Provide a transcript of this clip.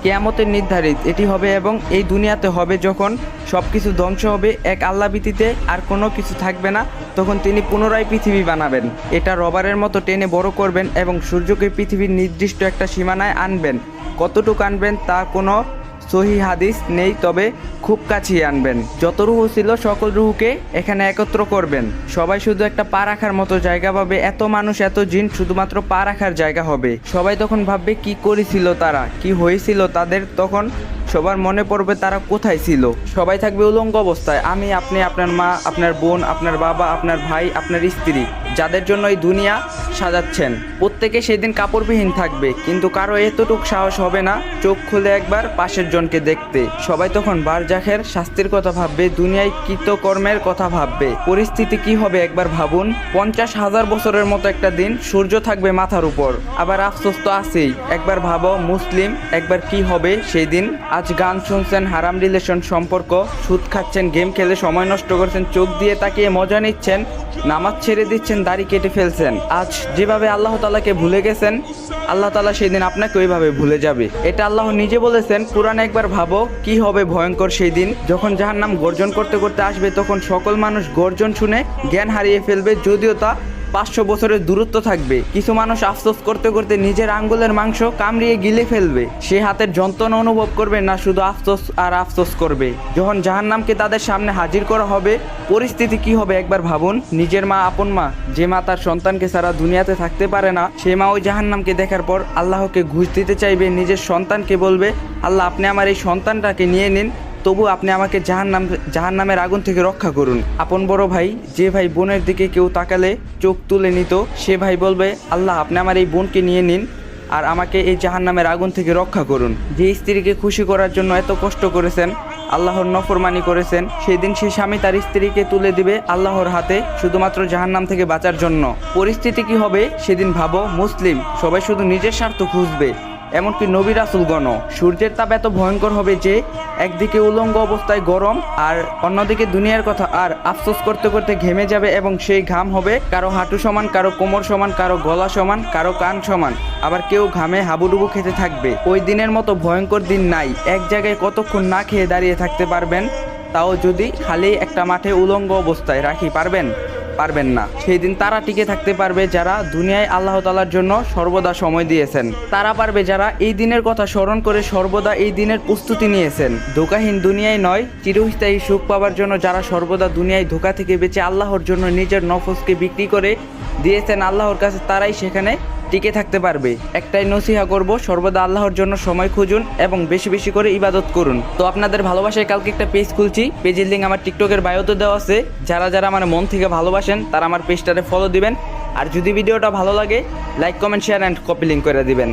কিয়ামতের নির্ধারিত এটি হবে এবং এই দুনিয়াতে হবে যখন সব কিছু ধ্বংস হবে, এক আল্লাহ ব্যতীত আর কোনো কিছু থাকবে না, তখন তিনি পুনরায় পৃথিবী বানাবেন। এটা রবারের মতো টেনে বড় করবেন এবং সূর্যকে পৃথিবীর নির্দিষ্ট একটা সীমানায় আনবেন। কতটুকু আনবেন তা কোনো সহি হাদিস নেই, তবে খুব কাছেই আনবেন। যত রুহ ছিল সকল রুহকে এখানে একত্র করবেন। সবাই শুধু একটা পা রাখার মতো জায়গা পাবে। এত মানুষ এত জিন, শুধুমাত্র পা রাখার জায়গা হবে। সবাই তখন ভাববে কি করেছিল তারা, কি হয়েছিল তাদের। তখন সবার মনে পড়বে তারা কোথায় ছিল। সবাই থাকবে উলঙ্গ অবস্থায়, আমি, আপনি, আপনার মা, আপনার বোন, আপনার বাবা, আপনার ভাই, আপনার স্ত্রী, যাদের জন্য এই দুনিয়া সাজাচ্ছেন। প্রত্যেকে সেদিন কাপড়বিহীন থাকবে, কিন্তু কারো এতটুক সাহস হবে না চোখ খুলে একবার পাশের জনকে দেখতে। সবাই তখন বারজাখের শাস্তির কথা ভাববে, দুনিয়ায় কৃতকর্মের কথা ভাববে। পরিস্থিতি কি হবে একবার ভাবুন। 50,000 বছরের মতো একটা দিন, সূর্য থাকবে মাথার উপর। আবার আফসোস তো আছেই। একবার ভাবো মুসলিম, একবার কি হবে সেই দিন। আজ গান শুনছেন, হারাম রিলেশন সম্পর্ক, সুদ খাচ্ছেন, গেম খেলে সময় নষ্ট করছেন, চোখ দিয়ে তাকিয়ে মজা নিচ্ছেন, নামাজ ছেড়ে দিচ্ছেন, দাড়ি কেটে ফেলছেন। আজ যেভাবে আল্লাহ তাআলাকে ভুলে গেছেন, আল্লাহ তাআলা সেদিন আপনাকে ওইভাবে ভুলে যাবে। এটা আল্লাহ নিজে বলেছেন কুরআনে। একবার ভাবো কি হবে ভয়ঙ্কর সেই দিন, যখন জাহান্নাম গর্জন করতে করতে আসবে। তখন সকল মানুষ গর্জন শুনে জ্ঞান হারিয়ে ফেলবে, যদিও তা 500 বছরের দূরত্ব থাকবে। কিছু মানুষ আফসোস করতে করতে নিজের আঙ্গুলের মাংস কামড়িয়ে গিলে ফেলবে। সে হাতের যন্ত্রণা অনুভব করবে না, শুধু আফসোস আর আফসোস করবে। যখন জাহান্নামকে তাদের সামনে হাজির করা হবে, পরিস্থিতি কি হবে একবার ভাবুন। নিজের মা, আপন মা, যে মা তার সন্তানকে ছাড়া দুনিয়াতে থাকতে পারে না, সে মা ওই জাহান্নামকে দেখার পর আল্লাহকে ঘুষ দিতে চাইবে। নিজের সন্তানকে বলবে, আল্লাহ আপনি আমার এই সন্তানটাকে নিয়ে নিন, তবু আপনি আমাকে জাহান্নামের আগুন থেকে রক্ষা করুন। আপন বড় ভাই, যে ভাই বোনের দিকে কেউ তাকালে চোখ তুলে নিত, সে ভাই বলবে, আল্লাহ আপনি আমার এই বোনকে নিয়ে নিন আর আমাকে এই জাহান্নামের আগুন থেকে রক্ষা করুন। যে স্ত্রীকে খুশি করার জন্য এত কষ্ট করেছেন, আল্লাহর নফরমানি করেছেন, সেই দিন সেই স্বামী তার স্ত্রীকে তুলে দিবে আল্লাহর হাতে, শুধুমাত্র জাহান্নাম থেকে বাঁচার জন্য। পরিস্থিতি কি হবে সেদিন ভাবো। মুসলিম সবাই শুধু নিজের স্বার্থ খুঁজবে, এমনকি নবী রাসূলগণ। সূর্যের তাপ এত ভয়ঙ্কর হবে যে একদিকে উলঙ্গ অবস্থায় গরম, আর অন্যদিকে দুনিয়ার কথা আর আফসোস করতে করতে ঘেমে যাবে। এবং সেই ঘাম হবে কারো হাঁটু সমান, কারো কোমর সমান, কারো গলা সমান, কারো কান সমান। আবার কেউ ঘামে হাবুডুবু খেতে থাকবে। ওই দিনের মতো ভয়ঙ্কর দিন নাই। এক জায়গায় কতক্ষণ না খেয়ে দাঁড়িয়ে থাকতে পারবেন, তাও যদি খালি একটা মাঠে উলঙ্গ অবস্থায় রাখি, পারবেন? পারবেন না। সেই দিন তারা টিকে থাকতে পারবে যারা দুনিয়ায় আল্লাহ তাআলার জন্য সর্বদা সময় দিয়েছেন। তারা পারবে যারা এই দিনের কথা স্মরণ করে সর্বদা এই দিনের প্রস্তুতি নিয়েছেন। ধোকাহীন দুনিয়ায় নয়, চিরস্থায়ী সুখ পাওয়ার জন্য যারা সর্বদা দুনিয়ায় ধোকা থেকে বেঁচে আল্লাহর জন্য নিজের নফসকে বিক্রি করে দিয়েছেন আল্লাহর কাছে, তারাই সেখানে টিকে থাকতে পারবে। একটাই নসিহা করব, সর্বদা আল্লাহর জন্য সময় খুঁজুন এবং বেশি বেশি করে ইবাদত করুন। তো আপনাদের ভালোবাসায় কালকে একটা পেজ খুলছি, পেজের লিঙ্ক আমার টিকটকের বায়োতে দেওয়া আছে। যারা যারা আমার মন থেকে ভালোবাসেন তারা আমার পেজটাতে ফলো দিবেন। আর যদি ভিডিওটা ভালো লাগে, like, comment, share and copy link করে দিবেন।